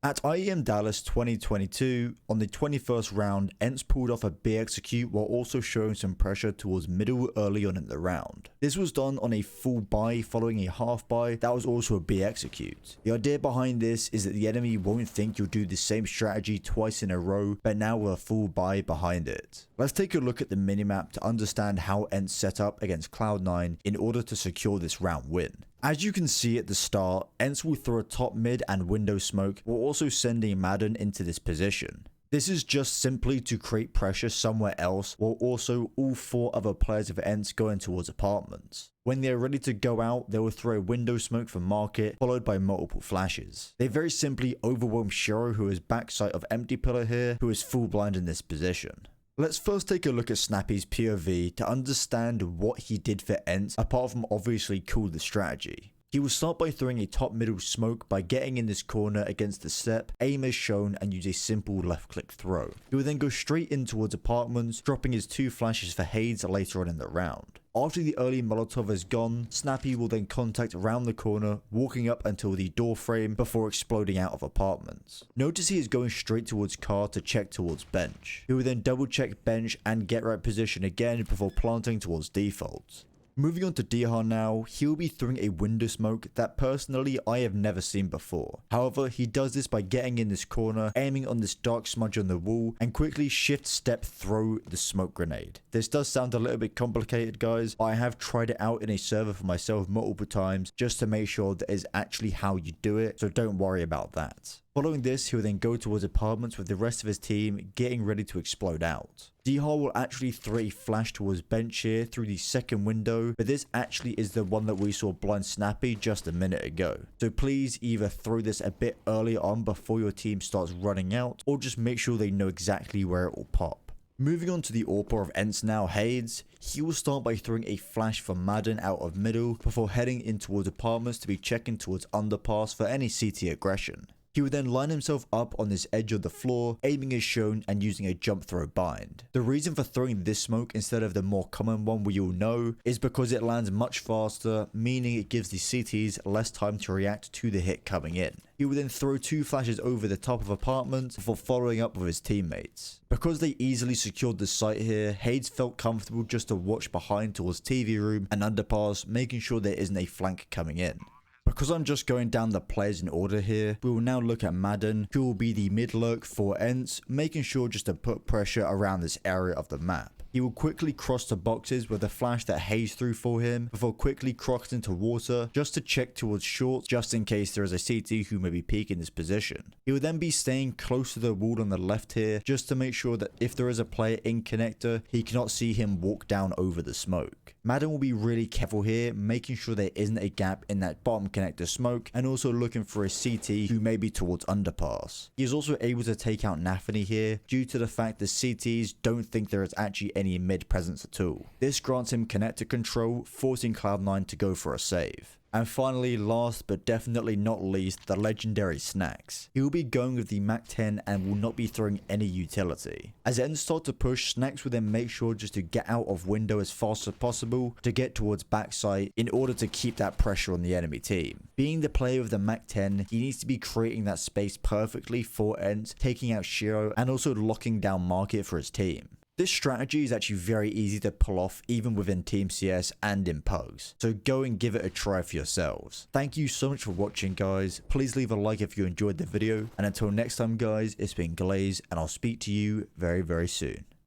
At IEM Dallas 2022, on the 21st round, Ence pulled off a B execute while also showing some pressure towards middle early on in the round. This was done on a full buy following a half buy that was also a B execute. The idea behind this is that the enemy won't think you'll do the same strategy twice in a row, but now with a full buy behind it. Let's take a look at the minimap to understand how Ence set up against Cloud9 in order to secure this round win. As you can see at the start, Ence will throw a top mid and window smoke while also sending maden into this position. This is just simply to create pressure somewhere else while also all 4 other players of Ence going towards apartments. When they are ready to go out, they will throw a window smoke from market followed by multiple flashes. They very simply overwhelm Shiro, who is backside of empty pillar here, who is full blind in this position. Let's first take a look at Snappi's POV to understand what he did for Ence apart from obviously call the strategy. He will start by throwing a top middle smoke by getting in this corner against the step, aim as shown and use a simple left click throw. He will then go straight in towards apartments, dropping his 2 flashes for Hades later on in the round. After the early Molotov is gone, Snappi will then contact around the corner, walking up until the door frame before exploding out of apartments. Notice he is going straight towards car to check towards bench. He will then double check bench and get right position again before planting towards default. Moving on to dycha now, he will be throwing a window smoke that personally I have never seen before. However, he does this by getting in this corner, aiming on this dark smudge on the wall, and quickly shift step throw the smoke grenade. This does sound a little bit complicated, guys. I have tried it out in a server for myself multiple times just to make sure that is actually how you do it, so don't worry about that. Following this, he will then go towards apartments with the rest of his team getting ready to explode out. dycha will actually throw a flash towards bench here through the second window, but this actually is the one that we saw blind Snappi just a minute ago. So please either throw this a bit earlier on before your team starts running out, or just make sure they know exactly where it will pop. Moving on to the AWPer of Ence now, Hades, he will start by throwing a flash from maden out of middle before heading in towards apartments to be checking towards underpass for any CT aggression. He would then line himself up on this edge of the floor, aiming as shown and using a jump throw bind. The reason for throwing this smoke instead of the more common one we all know is because it lands much faster, meaning it gives the CTs less time to react to the hit coming in. He would then throw 2 flashes over the top of apartments before following up with his teammates. Because they easily secured the site here, Hades felt comfortable just to watch behind towards TV room and underpass, making sure there isn't a flank coming in. Because I'm just going down the players in order here, we will now look at maden, who will be the mid lurk for Ence, making sure just to put pressure around this area of the map. He will quickly cross the boxes with a flash that Haze threw for him before quickly crossing into water just to check towards short just in case there is a CT who may be peeking this position. He will then be staying close to the wall on the left here just to make sure that if there is a player in connector, he cannot see him walk down over the smoke. maden will be really careful here, making sure there isn't a gap in that bottom connector smoke and also looking for a CT who may be towards underpass. He is also able to take out Nafany here due to the fact that CTs don't think there is actually any mid presence at all. This grants him connector control, forcing Cloud9 to go for a save. And finally, last but definitely not least, the legendary Snax. He will be going with the Mac-10 and will not be throwing any utility. As Ence start to push, Snax will then make sure just to get out of window as fast as possible to get towards backside in order to keep that pressure on the enemy team. Being the player of the Mac-10, he needs to be creating that space perfectly for Ence, taking out Shiro and also locking down market for his team. This strategy is actually very easy to pull off even within Team CS and in Pugs, so go and give it a try for yourselves. Thank you so much for watching, guys. Please leave a like if you enjoyed the video, and until next time, guys, it's been Glaze and I'll speak to you very soon.